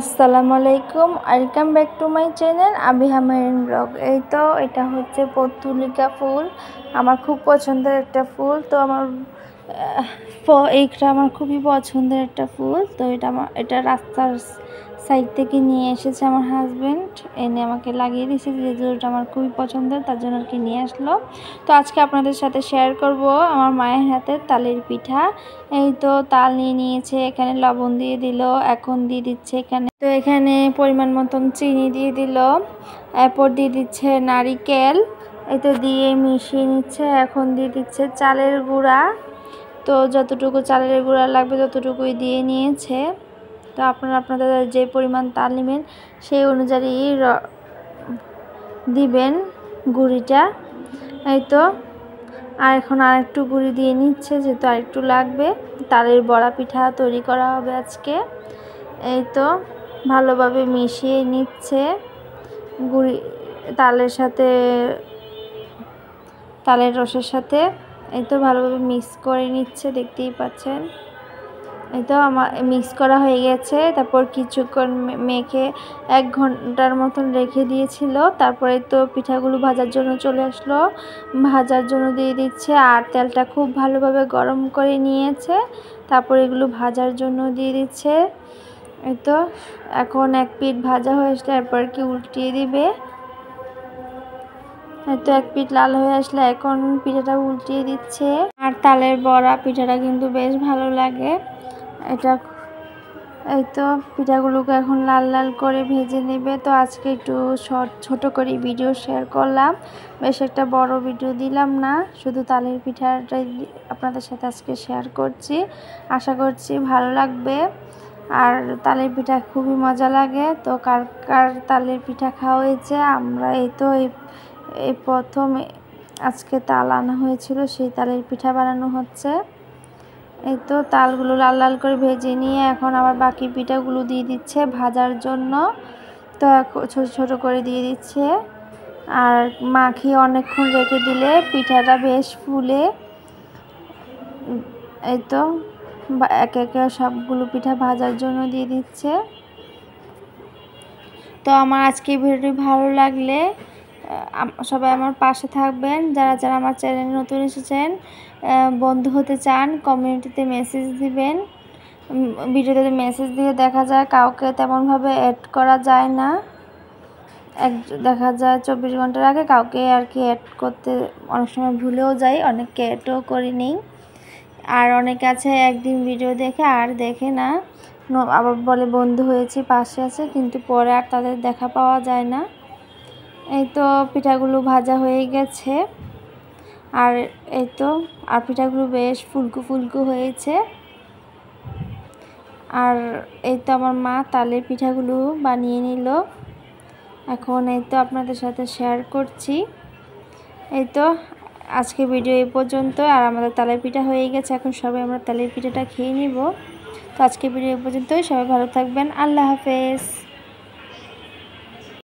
আসসালামু আলাইকুম, welcome back to my channel Abiha marine blog. এই তো এটা হচ্ছে পর্তুলিকা ফুল, আমার খুব পছন্দের একটা ফুল। তো এইটা আমার খুবই পছন্দের একটা ফুল। তো এটা রাস্তার সাইড থেকে নিয়ে এসেছে আমার হাজব্যান্ড, এনে আমাকে লাগিয়ে দিয়েছে। যেহেতু এটা আমার খুবই পছন্দের, তার জন্য আর কি নিয়ে আসলো। তো আজকে আপনাদের সাথে শেয়ার করব আমার মায়ের হাতের তালের পিঠা। এই তো তাল নিয়ে নিয়েছে, এখানে লবণ দিয়ে দিল, এখন দিয়ে দিচ্ছে এখানে পরিমাণ মতন চিনি দিয়ে দিল, এরপর দিয়ে দিচ্ছে নারিকেল। এই তো দিয়ে মিশিয়ে নিচ্ছে। এখন দিয়ে দিচ্ছে চালের গুঁড়া। তো যতটুকু চালের গুঁড়া লাগবে ততটুকুই দিয়ে নিয়েছে। তো আপনারা আপনাদের যে পরিমাণ তাল নেবেন সেই অনুযায়ী দিবেন গুঁড়িটা। এই তো আর এখন আরেকটু গুঁড়ি দিয়ে নিচ্ছে, যেহেতু আরেকটু লাগবে। তালের বড়া পিঠা তৈরি করা হবে আজকে। এই তো ভালোভাবে মিশিয়ে নিচ্ছে গুঁড়ি তালের সাথে, তালের রসের সাথে। এই তো ভালোভাবে মিক্স করে নিচ্ছে, দেখতেই পাচ্ছেন। এই তো আমার মিক্স করা হয়ে গেছে। তারপর কিছুক্ষণ মেখে 1 ঘন্টার মতন রেখে দিয়েছিল। তারপরে তো পিঠাগুলো ভাজার জন্য চলে আসলো, ভাজার জন্য দিয়ে দিচ্ছে। আর তেলটা খুব ভালোভাবে গরম করে নিয়েছে, তারপর এগুলো ভাজার জন্য দিয়ে দিচ্ছে। এই তো এখন এক পিঠ ভাজা হয়ে আসলে এরপর কি উল্টিয়ে দিবে। তো এক পিঠ লাল হয়ে আসলে এখন পিঠাটা উল্টিয়ে দিচ্ছে। আর তালের বড়া পিঠাটা কিন্তু বেশ ভালো লাগে। এই তো পিঠাগুলোকে এখন লাল লাল করে ভেজে নেবে। তো আজকে একটু ছোট করে ভিডিও শেয়ার করলাম, বেশ একটা বড় ভিডিও দিলাম না, শুধু তালের পিঠাটাই আপনাদের সাথে আজকে শেয়ার করছি। আশা করছি ভালো লাগবে। আর তালের পিঠা খুবই মজা লাগে। তো কার কার তালের পিঠা খাওয়া হয়েছে? আমরা এই তো এই প্রথম আজকে তাল আনা হয়েছিল, সেই তালের পিঠা বানানো হচ্ছে। এই তো তালগুলো লাল লাল করে ভেজে নিয়ে এখন আবার বাকি পিঠাগুলো দিয়ে দিচ্ছে ভাজার জন্য। তো ছোট ছোট করে দিয়ে দিচ্ছে। আর মাখিয়ে অনেকক্ষণ রেখে দিলে পিঠাটা বেশ ফুলে। এই তো একে একে সবগুলো পিঠা ভাজার জন্য দিয়ে দিচ্ছে। তো আমার আজকে ভিডিওটি ভালো লাগলে সবাই আমার পাশে থাকবেন। যারা যারা আমার চ্যানেলে নতুন এসেছেন, বন্ধু হতে চান, কমিউনিটিতে মেসেজ দিবেন। ভিডিওতে মেসেজ দিয়ে দেখা যায় কাউকে তেমনভাবে অ্যাড করা যায় না। দেখা যায় 24 ঘন্টার আগে কাউকে আর কি অ্যাড করতে অনেক সময় ভুলেও যাই, অনেককে অ্যাডও করি নেই। আর অনেকে আছে একদিন ভিডিও দেখে আর দেখে না, আবার বলে বন্ধু হয়েছে, পাশে আছে, কিন্তু পরে আর তাদের দেখা পাওয়া যায় না। এই তো পিঠাগুলো ভাজা হয়ে গেছে। আর এই তো আর পিঠাগুলো বেশ ফুলকো ফুলকো হয়েছে। আর এই তো আমার মা তালের পিঠাগুলো বানিয়ে নিল। এখন এই তো আপনাদের সাথে শেয়ার করছি। এই তো আজকে ভিডিও এই পর্যন্ত। আর আমাদের তালের পিঠা হয়ে গেছে, এখন সবাই আমরা তালের পিঠাটা খেয়ে নিব। তো আজকে ভিডিও এই পর্যন্তই। সবাই ভালো থাকবেন। আল্লাহ হাফেজ।